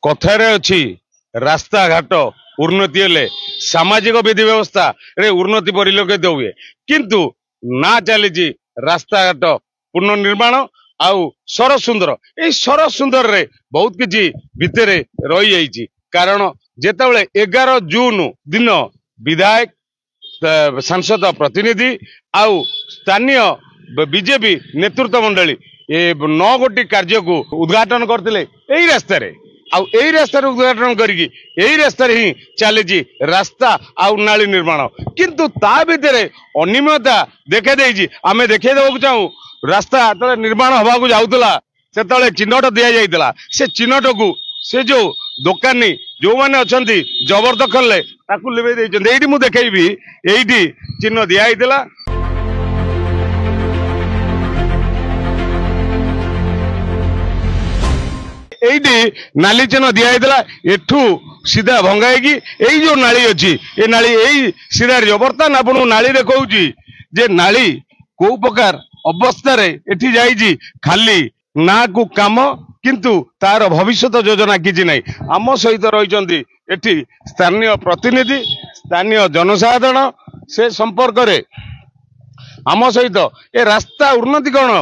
कथार अच्छी रास्ता घाट उन्नति हेले सामाजिक विधि व्यवस्था रे उन्नति परिलक्षित हुए किंतु ना चली रास्ता घाट पुनर्निर्माण आउ सरस सुंदर ये सरस सुंदर रे बहुत किसी भितर रही जाइए कारण जेतेबेले 11 जून दिन विधायक सांसद प्रतिनिधि आउ स्थानीय बीजेपी नेतृत्व मंडली ये 9 गोटी कार्य को उद्घाटन करते रास्तार उद्घाटन करके रास्ता ही चली रास्ता आउ नाली निर्माण किंतु ता भितर अनियमितता देखा देगी आम देखे देवाक चाहूँ रास्ता जो निर्माण हवा जाऊला से चिन्हट दि जाता से चिन्हट को से जो दोकानी जो मैंने अच्छा जबरदखल लिभे ये मुझे देखी ये चिन्ह दिखाई এইটি নালি চিহ্ন দিয়াইଥିଲା এঠু সিধা ভঙ্গাইকি এই যে নালী ଅଛି ଏ ନାଳି এই ସିଧାରେ ବର୍ତ୍ତମାନ ଆପଣଙ୍କୁ ନାଳି ଦେଖାଉଛି ଯେ ନାଳି କୋଉ ପ୍ରକାର ଅବସ୍ଥାରେ ଏଠି ଯାଇଛି ଖାଲି ନାକୁ କାମ କିନ୍ତୁ ତାର ଭବିଷ୍ୟତ ଯୋଜନା କିଛି ନାହିଁ ଆମ ସହିତ ରହିଛନ୍ତି ଏଠି ସ୍ଥାନୀୟ ପ୍ରତିନିଧି ସ୍ଥାନୀୟ ଜନସାଧାରଣ ସେ ସମ୍ପର୍କରେ आम सहित ए रास्ता उन्नतिकरण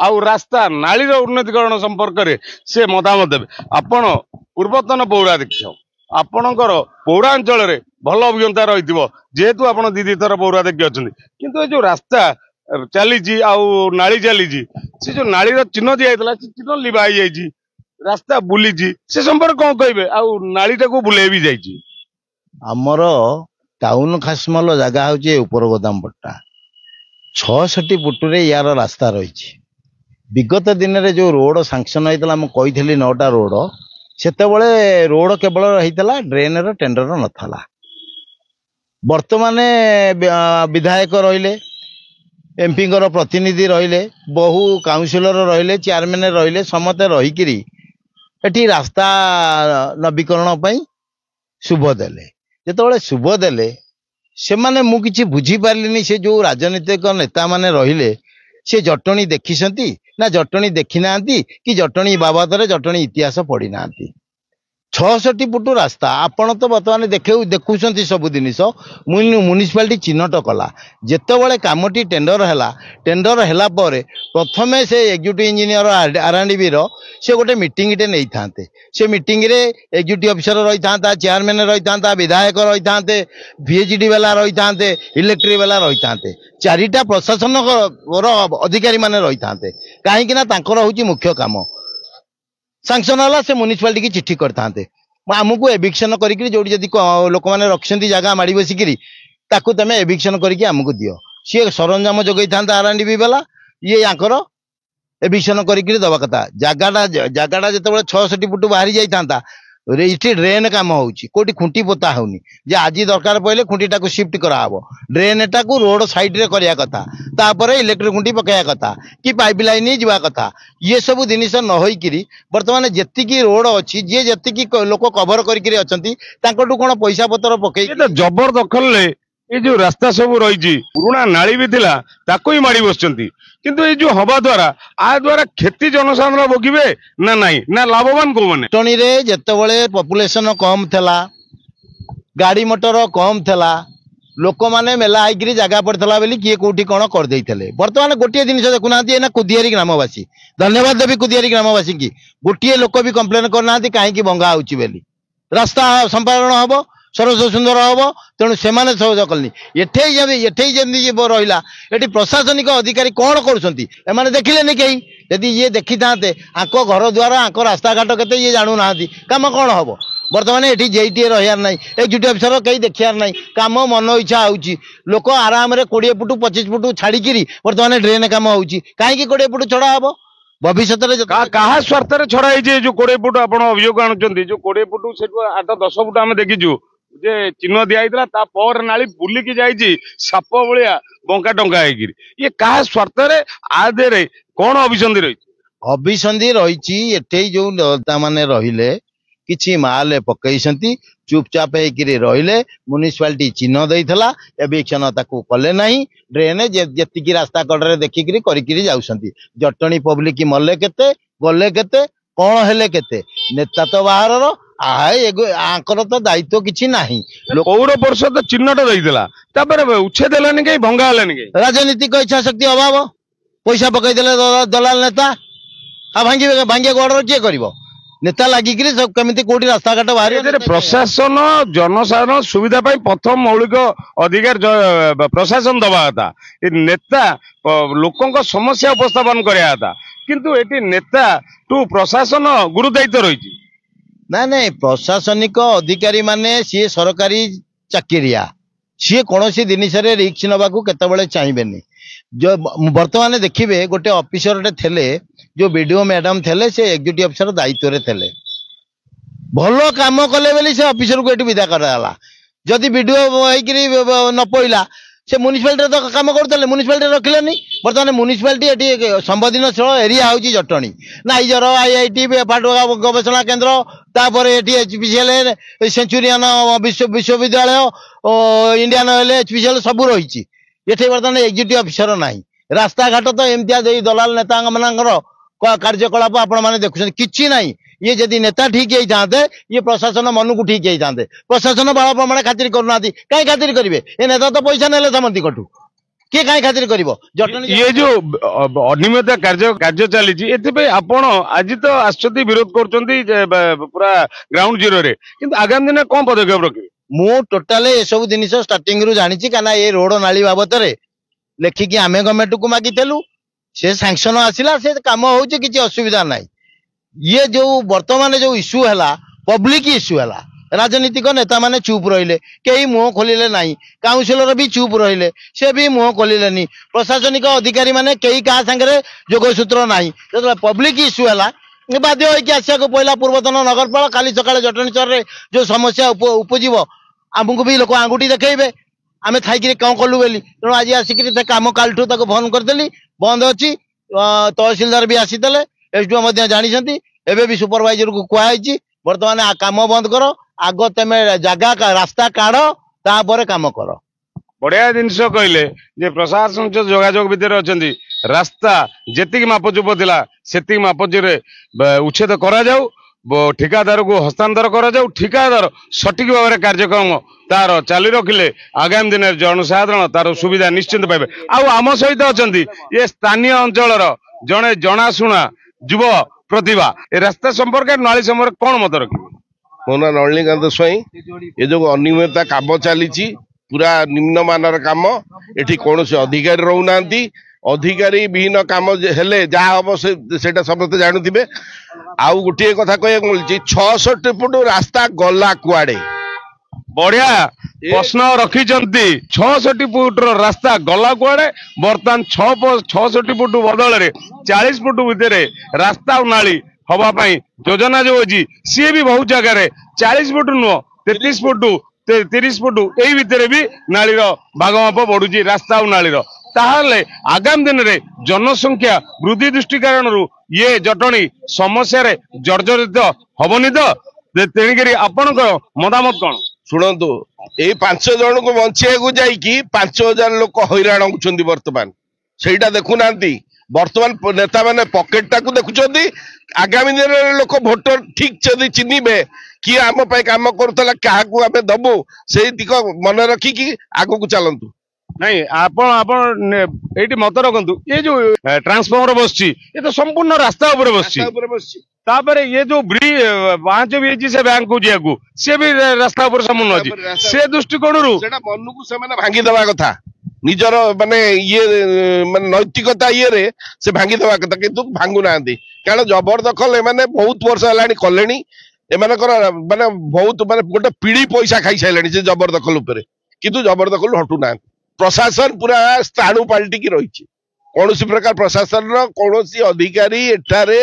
आउ रास्ता नालीर उन्नतिकरण संपर्क में से मतामत देवे आपण पूर्वतन पौराध्यक्ष आपणकर पौरांचल भल अभिज्ञता रही जेहेतु आप दी थर पौराध्यक्ष अच्छा किंतु जो रास्ता चली आउ नाली चली से जो नालीर चिन्ह दिखाई चिन्ह लिभा जाइए रास्ता बुली से संपर्क कौन कहे आउ नालीटा को बुले भी जाइए आमर टाउन खासमल जगह हूँ उपर गोदाम पट्टा 66 फुटे यार रास्ता रही विगत दिन में जो रोड सांक्शन होता कही 9टा रोड से रोड केवल होता ड्रेन टेंडर नथला वर्तमान विधायक रहिले एमपी प्रतिनिधि रहिले बहु काउंसिलर रहिले चेयरमैन रहिले समते रहीकि एटी रास्ता नवीकरण शुभ देले जेतबेले शुभ देले से माने मु किछि बुझी पारलिनी से जो राजनीतिक नेता माने रहिले से जटणी देखिसंती ना जटणी देखि नांती कि जटणी बाबद रे जटणी इतिहास पढ़ी नांती 66 फुट रास्ता आपण तो बर्तमान देखुंट सब जिनिस म्युनिसिपालिटी चिन्हट कला जितेबाला कामटी टेंडर है प्रथमे से एग्जीक्यूटिव इंजीनियर आरएंडबी से गोटे मीटिंग नहीं था से मीटिंग रे एग्जीक्यूटिव ऑफिसर रही था चेयरमैन रही था विधायक रही था पीएचडी वाला रही था इलेक्ट्रिक वाला रही था 4टा प्रशासन अधिकारी माने रही था कहीं मुख्य काम सांक्शन है से म्युनिसिपालिटी की चिट्ठी करते आमको एविक्शन करी जो लोक मैंने रखिंट जगह माड़ी बसिकी तुम एविक्शन करके आमको दियो सी सरंजाम जोगई था आरएंडबी वाला ये यांकर एविक्शन करके दवा कथा जगटा जो 66 फुट बाहरी जाता ये ड्रेन कम होटी खुंटी पोता होनी जे आज दरकार पड़े खुंटीटा को शिफ्ट कराव ड्रेनटा को रोड साइड रे करिया कथा तापर इलेक्ट्रिक खुंटी पकाया कथा कि पाइपलाइन जावा कथा ये सब जिनिस न होइकिरी वर्तमान जेतिकी रोड अच्छी जे जेतिकी लोक कवर करके अछंती तांकटू कोन पैसा पत्र पकई जबरदखल ये जो रास्ता सब रही पुराना नाली भी थिला ताको ही माड़ी बसचंती किंतु ये जो हवा द्वारा आ द्वारा खेती जनसाधारण भोगिबे ना नहीं ना लाभवान को माने टणी रे जेतेबेले पॉपुलेशन कम थला गाड़ी मोटर कम थला लोक माने मेला आइकरी जगह पड़ता बेली किए कोठी कोन कर देइथले वर्तमान गोटे जिनिस देखुना ना कुदियारी ग्रामवासी धन्यवाद देवी कुदियारी ग्रामवासी की गोटे लोक भी कंप्लेन करना कहीं बंगा होची बेली रास्ता संपादन हम सरस सुंदर हम तेणु से सहयोग कलनी एठे रहा ये प्रशासनिक अधिकारी कौन कर देखिले नहीं कहीं यदि ये देखी था आंको घर द्वार आंको रास्ता घाट के ये जानू ना कम कौन हम बर्तमान ये जेटी रहार ना एक्जिक्यूटिव अफिसर कहीं देखार ना कम मन इच्छा हो लोक आराम 20 फुट 25 फुट छाड़ी बर्तमान ड्रेन कम हो कहीं 20 फुट छड़ा हम भविष्य क्या स्वार्थ छड़ा जो 20 फुट आप अभियोग आणुंट जो 20 फुट से 8-10 फुट आम देखीचु जे चिन्ह दिया तापर नाली बुलिकी जाइए साप भाया बंका टंका है ये क्या स्वार्थ आदे कौन अभिसंधि रही अभिसंधि रही एठे जो नेता माने रहिले किछि माल पकईसंती चुपचाप होकर रहिले म्युनिसिपालिटी चिन्ह देइथला एविक्शन ताकू कले नहीं ड्रेन जेतिकी रास्ता कड़े देखिकी करिकी जाउसंती जटणी पब्लिक मले केते गले केते कौन हेले केते नेता तो बाहर ଆଙ୍କର ତ ଦାୟିତ୍ୱ କିଛି ନାହିଁ। ପୌର ପରିଷଦ ଚିହ୍ନଟ ଦେଇଥିଲା ତାପରେ ଉଚ୍ଛେଦ ହେଲାନି କାହିଁ ଭଙ୍ଗା ହେଲାନି କାହିଁ ରାଜନୀତିକ ଇଚ୍ଛା ଶକ୍ତି ଅଭାବ, ପଇସା ପକେଇଦେଲେ ଦଲାଲ ନେତା, ଆଉ ଭାଙ୍ଗିବାକୁ ଅର୍ଡର କିଏ କରିବ? ନେତା ଲାଗିକିରି କେମିତି କୋଉଠି ରାସ୍ତାଘାଟ ବାହାରିବ? ପ୍ରଶାସନ ଜନସାଧାରଣ ସୁବିଧା ପାଇଁ ପ୍ରଥମ ମୌଳିକ ଅଧିକାର ପ୍ରଶାସନ ଦବା କଥା। ଏ ନେତା ଲୋକଙ୍କ ସମସ୍ୟା ଉପସ୍ଥାପନ କରିବା କଥା, କିନ୍ତୁ ଏଠି ନେତା ଟୁ ପ୍ରଶାସନ ଗୁରୁ ଦାୟିତ୍ୱ ରହିଛି। ନାଇଁ ପ୍ରଶାସନିକ ଅଧିକାରୀ ମାନେ ସିଏ ସରକାରୀ ଚାକିରିଆ, ସିଏ କୌଣସି ଜିନିଷରେ ରିକ୍ସ ନେବାକୁ କେତେବେଳେ ଚାହିଁବେନି। ବର୍ତ୍ତମାନ ଦେଖିବେ ଗୋଟେ ଅଫିସରଟେ ଥିଲେ, ଯୋଉ ବିଡିଓ ମ୍ୟାଡାମ ଥିଲେ, ସେ ଏକ୍ଜିକ୍ୟୁଟିଭ ଅଫିସର ଦାୟିତ୍ୱରେ ଥିଲେ, ଭଲ କାମ କଲେ ବୋଲି ସେ ଅଫିସରକୁ ଏଠି ବିଦା କରାଗଲା। ଯଦି ବିଡିଓ ହେଇକିରି ନ ପଇଲା, ସେ ମ୍ୟୁନିସିପାଲିଟିରେ ତ କାମ କରୁଥିଲେ, ମ୍ୟୁନିସିପାଲିଟିରେ ରଖିଲେନି। ବର୍ତ୍ତମାନ ମ୍ୟୁନିସିପାଲିଟି ଏଠି ସମ୍ବେଦନଶୀଳ ଏରିଆ ହଉଛି ଜଟଣୀ, ନାଇଜର, IIT, ଗବେଷଣା କେନ୍ଦ୍ର, ତାପରେ ଏଠି HPCL, ସେଞ୍ଚୁରିଆନ ବିଶ୍ୱବିଦ୍ୟାଳୟ, ଇଣ୍ଡିଆନ ଅଏଲ, HPCL ସବୁ ରହିଛି। ଏଠି ବର୍ତ୍ତମାନ ଏକ୍ଜିକ୍ୟୁଟିଭ ଅଫିସର ନାହିଁ। ରାସ୍ତାଘାଟ ତ ଏମିତିଆ ଦେଇ ଦଲାଲ ନେତା ମାନଙ୍କର କାର୍ଯ୍ୟକଳାପ ଆପଣ ମାନେ ଦେଖୁଛନ୍ତି, କିଛି ନାହିଁ। ଇଏ ଯଦି ନେତା ଠିକ ହେଇଥାନ୍ତେ, ଇଏ ପ୍ରଶାସନ ମନକୁ ଠିକ ହେଇଥାନ୍ତେ। ପ୍ରଶାସନ ବଳ ପ୍ରମାଣ ଖାତିର କରୁନାହାନ୍ତି, କାହିଁ ଖାତିର କରିବେ? ଏ ନେତା ତ ପଇସା ନେଲେ ସମସ୍ତଙ୍କଠୁ, କିଏ କାହିଁ ଖାତିର କରିବ? ଇଏ ଯୋଉ ଅନିୟମିତ କାର୍ଯ୍ୟ ଚାଲିଛି, ଏଥିପାଇଁ ଆପଣ ଆଜି ତ ଆସୁଛନ୍ତି, ବିରୋଧ କରୁଛନ୍ତି ପୁରା ଗ୍ରାଉଣ୍ଡ ଜିରୋରେ, କିନ୍ତୁ ଆଗାମୀ ଦିନରେ କଣ ପଦକ୍ଷେପ ରଖିବେ? ମୁଁ ଟୋଟାଲ ଏସବୁ ଜିନିଷ ଷ୍ଟାର୍ଟିଂ ରୁ ଜାଣିଛି, କାହିଁକିନା ଏ ରୋଡ ନାଳି ବାବଦରେ ଲେଖିକି ଆମେ ଗଭର୍ଣ୍ଣମେଣ୍ଟକୁ ମାଗିଥିଲୁ, ସେ ସାଂକ୍ସନ ଆସିଲା, ସେ କାମ ହଉଛି, କିଛି ଅସୁବିଧା ନାହିଁ। ଇଏ ଯୋଉ ବର୍ତ୍ତମାନ ଯୋଉ ଇସ୍ୟୁ ହେଲା, ପବ୍ଲିକ ଇସ୍ୟୁ ହେଲା, ରାଜନୀତିକ ନେତା ମାନେ ଚୁପ ରହିଲେ, କେହି ମୁହଁ ଖୋଲିଲେ ନାହିଁ। କାଉନସିଲର ବି ଚୁପ ରହିଲେ, ସେ ବି ମୁହଁ ଖୋଲିଲେନି। ପ୍ରଶାସନିକ ଅଧିକାରୀ ମାନେ କେହି କାହା ସାଙ୍ଗରେ ଯୋଗସୂତ୍ର ନାହିଁ। ଯେତେବେଳେ ପବ୍ଲିକ ଇସ୍ୟୁ ହେଲା, ବାଧ୍ୟ ହୋଇକି ଆସିବାକୁ ପଇଲା। ପୂର୍ବତନ ନଗରପାଳ, କାଲି ସକାଳେ ଜଟଣୀ ସହରରେ ଯୋଉ ସମସ୍ୟା ଉପୁଜିବ, ଆମକୁ ବି ଲୋକ ଆଙ୍ଗୁଠି ଦେଖେଇବେ ଆମେ ଥାଇକିରି କଣ କଲୁ ବୋଲି। ତେଣୁ ଆଜି ଆସିକିରି ସେ କାମ କାଲିଠୁ ତାକୁ ଫୋନ କରିଦେଲି, ବନ୍ଦ ଅଛି। ତହସିଲଦାର ବି ଆସିଥିଲେ, SDO ମଧ୍ୟ ଜାଣିଛନ୍ତି। ଏବେ ବି ସୁପରଭାଇଜରକୁ କୁହାଯାଇଛି, ବର୍ତ୍ତମାନ କାମ ବନ୍ଦ କର, ଆଗ ତମେ ଜାଗା ରାସ୍ତା କାଢ, ତାପରେ କାମ କର। ବଢିଆ ଜିନିଷ କହିଲେ ଯେ ପ୍ରଶାସନ ଯୋଗାଯୋଗ ଭିତରେ ଅଛନ୍ତି, ରାସ୍ତା ଯେତିକି ମାପଚୁପ ଥିଲା ସେତିକି ମାପଚୁପରେ ଉଚ୍ଛେଦ କରାଯାଉ, ଠିକାଦାରକୁ ହସ୍ତାନ୍ତର କରାଯାଉ। ଠିକାଦାର ସଠିକ ଭାବରେ କାର୍ଯ୍ୟକ୍ରମ ତାର ଚାଲି ରଖିଲେ ଆଗାମୀ ଦିନରେ ଜନସାଧାରଣ ତାର ସୁବିଧା ନିଶ୍ଚିତ ପାଇବେ। ଆଉ ଆମ ସହିତ ଅଛନ୍ତି ଏ ସ୍ଥାନୀୟ ଅଞ୍ଚଳର ଜଣେ ଜଣାଶୁଣା ଯୁବ ପ୍ରତିଭା। ଏ ରାସ୍ତା ସମ୍ପର୍କରେ, ନାଳି ସମ୍ପର୍କରେ କଣ ମତ ରଖିବେ? ମୋ ନାଁ ନଳିନୀକାନ୍ତ ସ୍ୱାଇଁ। ଏ ଯୋଉ ଅନିୟମିତ କାମ ଚାଲିଛି, ପୁରା ନିମ୍ନମାନର କାମ, ଏଠି କୌଣସି ଅଧିକାରୀ ରହୁନାହାନ୍ତି। ଅଧିକାରୀ ବିହୀନ କାମ ହେଲେ ଯାହା ହବ ସେଇଟା ସମସ୍ତେ ଜାଣୁଥିବେ। ଆଉ ଗୋଟିଏ କଥା କହିବାକୁ ମିଳୁଛି, 66 ଫୁଟ ରାସ୍ତା ଗଲା କୁଆଡେ? ବଢିଆ ପ୍ରଶ୍ନ ରଖିଛନ୍ତି। 66 ଫୁଟର ରାସ୍ତା ଗଲା କୁଆଡେ? ବର୍ତ୍ତମାନ 66 ଫୁଟ ବଦଳରେ 40 ଫୁଟ ଭିତରେ ରାସ୍ତା ଆଉ ନାଳି ହବା ପାଇଁ ଯୋଜନା ଯୋଉ ଅଛି, ସିଏ ବି ବହୁତ ଜାଗାରେ 40 ଫୁଟ ନୁହଁ, 33 ଫୁଟ, 30 ଫୁଟ ଏଇ ଭିତରେ ବି ନାଳିର ଭାଗ ମାପ ବଢୁଛି, ରାସ୍ତା ଆଉ ନାଳିର। ତାହେଲେ ଆଗାମୀ ଦିନରେ ଜନସଂଖ୍ୟା ବୃଦ୍ଧି ଦୃଷ୍ଟି କାରଣରୁ ଇଏ ଜଟଣୀ ସମସ୍ୟାରେ ଜର୍ଜରିତ ହବନି ତ? ତେଣିକରି ଆପଣଙ୍କର ମତାମତ କଣ? ଶୁଣନ୍ତୁ, ଏଇ 5 ଜଣଙ୍କୁ ବଞ୍ଚେଇବାକୁ ଯାଇକି 5,000 ଲୋକ ହଇରାଣ ହଉଛନ୍ତି ବର୍ତ୍ତମାନ। ସେଇଟା ଦେଖୁନାହାନ୍ତି। ବର୍ତ୍ତମାନ ନେତା ମାନେ ପକେଟ ଟାକୁ ଦେଖୁଛନ୍ତି। ଆଗାମୀ ଦିନରେ ଲୋକ ଭୋଟର ଠିକ ଯଦି ଚିହ୍ନିବେ, କିଏ ଆମ ପାଇଁ କାମ କରୁଥିଲା, କାହାକୁ ଆମେ ଦବୁ, ସେଇ ଦିଗ ମନେ ରଖିକି ଆଗକୁ ଚାଲନ୍ତୁ। ନାଇଁ, ଆପଣ ଏଇଠି ମତ ରଖନ୍ତୁ। ଏ ଯୋଉ ଟ୍ରାନ୍ସଫର୍ମର ବସିଛି, ଏ ତ ସମ୍ପୂର୍ଣ୍ଣ ରାସ୍ତା ଉପରେ ବସିଛି। ତାପରେ ଇଏ ଯୋଉ ପାହାଚ ବି ହେଇଛି ସେ ବ୍ୟାଙ୍କକୁ ଯିବାକୁ, ସିଏ ବି ରାସ୍ତା ଉପରେ ସମ୍ପୂର୍ଣ୍ଣ ଅଛି। ସେ ଦୃଷ୍ଟିକୋଣରୁ ସେଟା ମନକୁ ସେମାନେ ଭାଙ୍ଗିଦବା କଥା, ନିଜର ମାନେ ଇଏ ମାନେ ନୈତିକତା ଇଏରେ ସେ ଭାଙ୍ଗିଦବା କଥା, କିନ୍ତୁ ଭାଙ୍ଗୁନାହାନ୍ତି। କାରଣ ଜବରଦଖଲ ଏମାନେ ବହୁତ ବର୍ଷ ହେଲାଣି କଲେଣି। ଏମାନଙ୍କର ମାନେ ବହୁତ ମାନେ ଗୋଟେ ପିଢି ପଇସା ଖାଇସାରିଲାଣି ସେ ଜବରଦଖଲ ଉପରେ, କିନ୍ତୁ ଜବରଦଖଲ ହଟୁନାହାନ୍ତି। ପ୍ରଶାସନ ପୁରା ସ୍ଥାଣୁ ପାଲଟିକି ରହିଛି। କୌଣସି ପ୍ରକାର ପ୍ରଶାସନର କୌଣସି ଅଧିକାରୀ ଏଠାରେ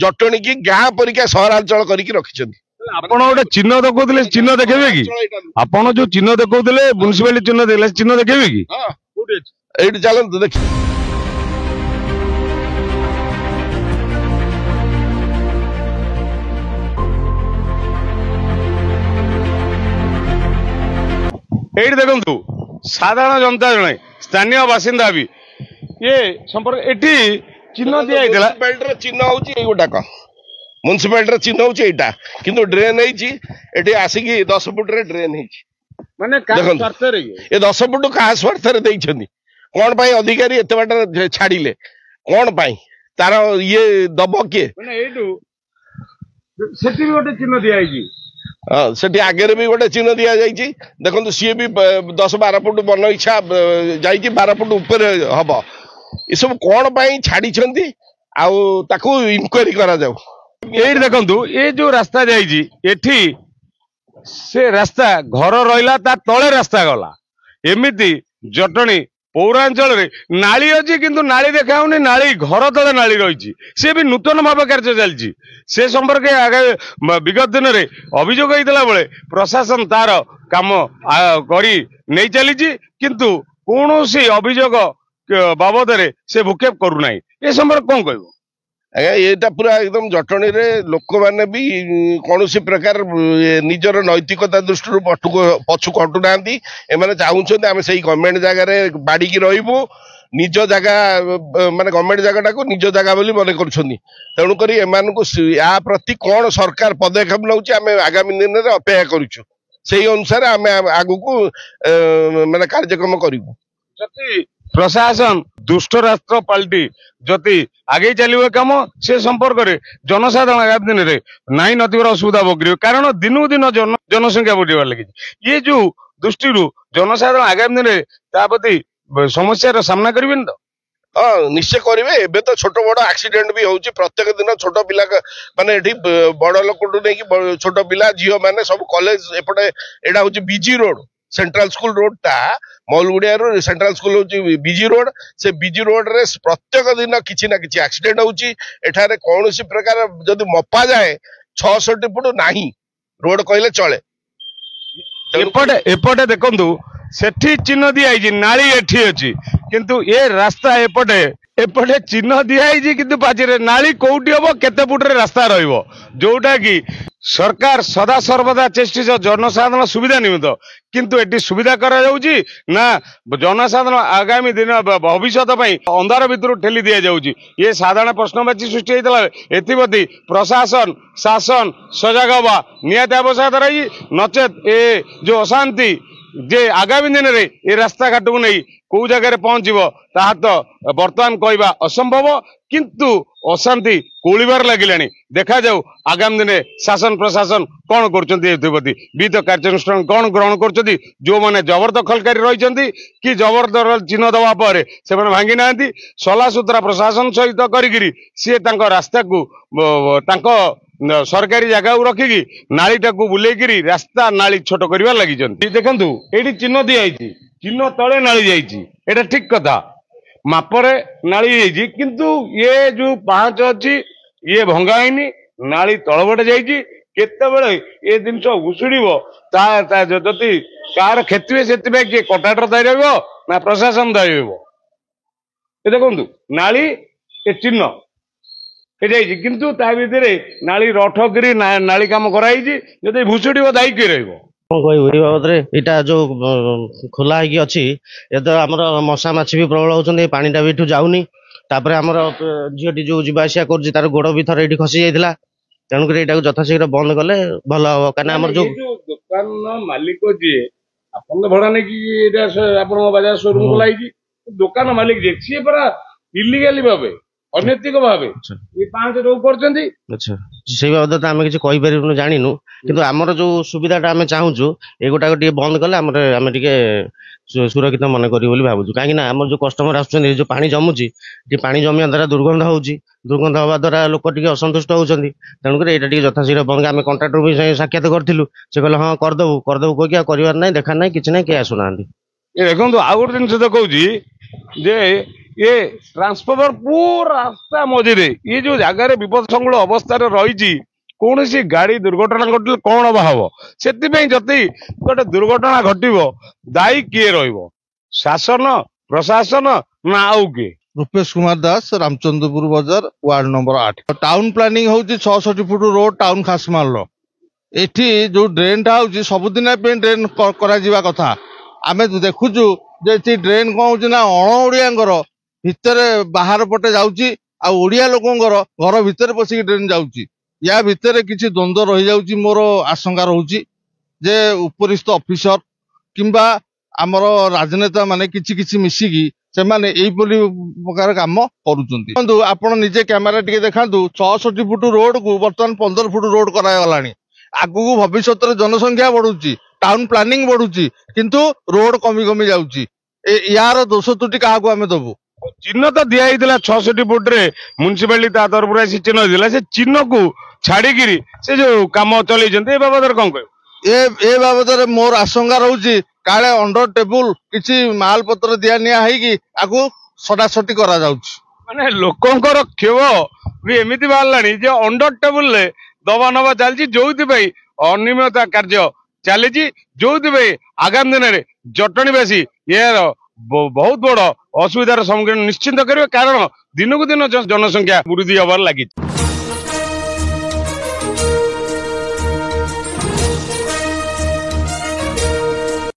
ଜଟଣୀ କି ଗାଁ ପରିକା ସହରାଞ୍ଚଳ କରିକି ରଖିଛନ୍ତି। ଆପଣ ଗୋଟେ ଚିହ୍ନ ଦେଖଉଥିଲେ, ଚିହ୍ନ ଦେଖେଇବେ କି? ଆପଣ ଯୋଉ ଚିହ୍ନ ଦେଖଉଥିଲେ, ମ୍ୟୁନିସିପାଲିଟି ଚିହ୍ନ ଦେଲେ, ଚିହ୍ନ ଦେଖେଇବେ କି? କୋଉଠି ଅଛି? ଏଇଠି ଚାଲନ୍ତୁ ଦେଖି। ଏଇଠି ଦେଖନ୍ତୁ, ସାଧାରଣ ଜନତା ଜଣେ ସ୍ଥାନୀୟ ବାସିନ୍ଦା ବି ଇଏ ସମ୍ପର୍କ ଏଠି ଚିହ୍ନ ଦିଆଯାଇଥିଲା। ଚିହ୍ନ ହଉଛି ଏଇଗୁଡାକ। म्युनिसिपालिटी चिन्ह हूँ यहाँ किंतु ड्रेन होती आसिकी 10 फुट रे ड्रेन होती माने ये 10 फुट क्या स्वार्थ कौन पाई अधिकारी एत बाट छाड़िले कौन पाई तार ये दब किए गोटे चिन्ह दिखाई हाँ से आगे भी गोटे चिन्ह दि जाइए देखो सी भी 10-12 फुट बन इच्छा जा 12 फुट ऊपर हम ये सब कौन पाई छाड़ी इनक्वारी करा जाऊ ये देखो ये जो रास्ता जाइए से रास्ता घर रहा ता तले रास्ता गला एमती जटणी पौरांचल नाली अच्छी किंतु नाली देखा नाली घर तले नाली रही सी भी नूतन भाव कार्य चलती से संपर्क आगे विगत दिन में अभियोग होता बेले प्रशासन तार काम करी नहीं चली किंतु कौन सी अभियोग बाबद से भूक्षेप करूना ये संपर्क कौन कह आज्ञा ये पूरा एकदम जटणी रे लोक मैंने भी कौन प्रकार निजर नैतिकता दृष्टि पछुक हटू ना एम चाहते आम से गवर्नमेंट जगह बाड़ी रही निज जगह माने गवर्नमेंट जगह को निज जगह बोली मन करुणुक या प्रति कौन सरकार पदक्षेप नौ आगामी दिन में अपेक्षा करुचु से अनुसार आम आगु को माने कार्यक्रम करूँ प्रशासन दुष्ट राष्ट्र पाल्टी जति आगे चलो कम से संपर्क में जनसाधारण आगामी दिन में नाई नथिबार असुविधा भोग कारण दिनू दिन जनसंख्या बढ़िबार लगी ये जो दृष्टि जनसाधारण आगामी दिन में प्रति समस्या सामना करें तो हाँ निश्चय करेंगे एबे तो छोट बड़ एक्सीडेंट भी होची प्रत्येक दिन छोट पिला माने एठी बड़ लोक नहीं छोट पिला झील माने सब कॉलेज एपटे एडा होची बीजी रोड सेंट्रल स्कूल रोड टा मौलगुड़िया सेंट्रल स्कूल होची बीजी रोड से बीजी रोड रे प्रत्येक दिन किछि ना किछि एक्सीडेंट होची एठारे कौन सी प्रकार जदि मपा जाए 600 फुट नाही रोड कहले चले एपटे एपटे देखंतु सेठी चिन्ह दिया नाली एठी अछि किंतु ये रास्ता एपटे एपटे चिन्ह दिया किंतु पाचिरे नाली कोउटी हबो केते फुट रे रास्ता रहइबो जोटा कि सरकार सदा सर्वदा चेष्टित जनसाधारण सुविधा निमित्त किंतु एटी सुविधा करा जाउची ना जनसाधारण आगामी दिन भविष्य अंधार भितर ठेली दिया जाउची ये साधारण प्रश्नवाची सृष्टि होता एप्रति प्रशासन शासन सजग हवा निहाती आवश्यकता रही नचेत ए जो अशांति जे आगामी दिन में ये रास्ता घाट को नहीं कौ जगह पहुंचब ता तो बर्तमान कहवा असंभव किंतु अशांति कोलिबार लगिलानी देखा जाऊ आगामी दिन शासन प्रशासन कौन करती विहित कार्यानुष्ठान कौन ग्रहण कर जो मैंने जबरदखलकारी रही कि जबरदखल चिन्ह दवा पर से भांगी ना सलासुतरा प्रशासन सहित करी सी रास्ता को सरकारी जगह को रखिकी नालीटा को बुलेकरी रास्ता नाली छोट कर लगी देखु ये चिन्ह दिखाई चिन्ह तले नाली जाइए ठीक कथा मापरे नाली जाइए किंतु ये जो पांच अच्छी ये भंगाईनी नाली तलबटे जाइए केतबेले ये जिनस घुषुड़ब जदि कार क्षति हुए से किए कटाटर दायी रहा प्रशासन दायी ये देखु नाली ये चिन्ह किंतु ता भितर नाली रठगिरी नाली काम कराई जदि भुषुड़ब दायी किए रही कह बाबद यहाँ जो खोला है अच्छी ये तो आमर मशा माछी भी प्रबल होती पानीटा भी जाऊनी तापर आमर झीटी जो जावासिया कर तार गोड़ भी थर ये खसी जाता तेणुक यहाँ यथाशीघ्र बंद कले भल हम कहीं जो दुकान मालिक जी आप भड़ा नहीं बाजार शोरूम खोला दुकान मालिक जी सी परा इलिगाली भावे अनैतिक भावे ये पांच रोग करछंती अच्छा से बाबद आम किसी कहीपर जानिनु किंतु आमर जो सुविधाटा आम चाहूँ ये गोटा टे बंद कले आम टे सुरक्षित मन करी भावुँ कहीं आम जो कस्टमर आसुच्च जो पानी जमुची पानी जमिया द्वारा दुर्गंध होची दुर्गंध हवा द्वारा लोक टे असंतुष्ट होती तेणुक यहाँ टे यथाशीघ्र बंद आम कंट्राक्टर भी साक्षात करूँ से कहले हाँ करदेबू कही कर ना देखा ना कि ना किए आसुना देखो आउ गोटे जिन कहूँ जे ये ट्रांसफॉर्मर पूरा रास्ता मझे ये जो जगार विपद संकुल अवस्था रही कौन सी गाड़ी दुर्घटना घटे कौन हम से जदि गोटे दुर्घटना घटव दायी किए शासन प्रशासन ना आउ किए रूपेश कुमार दास रामचंद्रपुर बाजार वार्ड नंबर 8 टाउन प्लानिंग होची 66 फुट रोड टाउन खासमाल एठी जो ड्रेन टा होची सबुदिन ड्रेन करा कथा आमे देखुचु जे ड्रेन कौन होची ना अण ओडियांगर भितर बाहर पटे जाउची आ ओडिया लोकंगर घर भितर पसिक ड्रेन जाउची या ଭିତରେ କିଛି ଦ୍ୱନ୍ଦ୍ୱ ରହିଯାଉଛି ମୋର ଆଶଙ୍କା ରହୁଛି ଯେ ଉପରିସ୍ଥ ଅଫିସର କିମ୍ବା ଆମର ରାଜନେତା ମାନେ କିଛି କିଛି ମିଶିକି ସେମାନେ ଏଇପରି ପ୍ରକାର କାମ କରୁଛନ୍ତି। ଦେଖନ୍ତୁ ଆପଣ ନିଜେ କ୍ୟାମେରା ଟିକେ ଦେଖାନ୍ତୁ 66 ଫୁଟ ରୋଡକୁ ବର୍ତ୍ତମାନ 15 ଫୁଟ ରୋଡ କରାଗଲାଣି। ଆଗକୁ ଭବିଷ୍ୟତରେ ଜନସଂଖ୍ୟା ବଢୁଛି, ଟାଉନ ପ୍ଲାନିଂ ବଢୁଛି, କିନ୍ତୁ ରୋଡ କମି କମି ଯାଉଛି। ୟାର ଦୋଷ ତ୍ରୁଟି କାହାକୁ ଆମେ ଦବୁ? ଚିହ୍ନ ତ ଦିଆ ହେଇଥିଲା 66 ଫୁଟରେ ମ୍ୟୁନିସିପାଲିଟି ତା ତରଫରୁ ଆସି ଚିହ୍ନ ଦେଇଥିଲା, ସେ ଚିହ୍ନକୁ ଛାଡିକିରି ସେ ଯୋଉ କାମ ଚଲେଇଛନ୍ତି ଏ ବାବଦରେ କଣ କହିବ? ଏ ବାବଦରେ ମୋର ଆଶଙ୍କା ରହୁଛି କାଳେ ଅଣ୍ଡର ଟେବୁଲ କିଛି ମାଲ ପତ୍ର ଦିଆ ନିଆ ହେଇକି ଆକୁ ସଟାସଟି କରାଯାଉଛି। ମାନେ ଲୋକଙ୍କର କ୍ଷୋଭ ବି ଏମିତି ବାହାରିଲାଣି ଯେ ଅଣ୍ଡର ଟେବୁଲରେ ଦବା ନବା ଚାଲିଛି, ଯୋଉଥିପାଇଁ ଅନିୟମିତତା କାର୍ଯ୍ୟ ଚାଲିଛି, ଯୋଉଥିପାଇଁ ଆଗାମୀ ଦିନରେ ଜଟଣୀବାସୀ ଏହାର ବହୁତ ବଡ ଅସୁବିଧାର ସମ୍ମୁଖୀନ ନିଶ୍ଚିନ୍ତ କରିବେ। କାରଣ ଦିନକୁ ଦିନ ଜନସଂଖ୍ୟା ବୃଦ୍ଧି ହେବାର ଲାଗିଛି।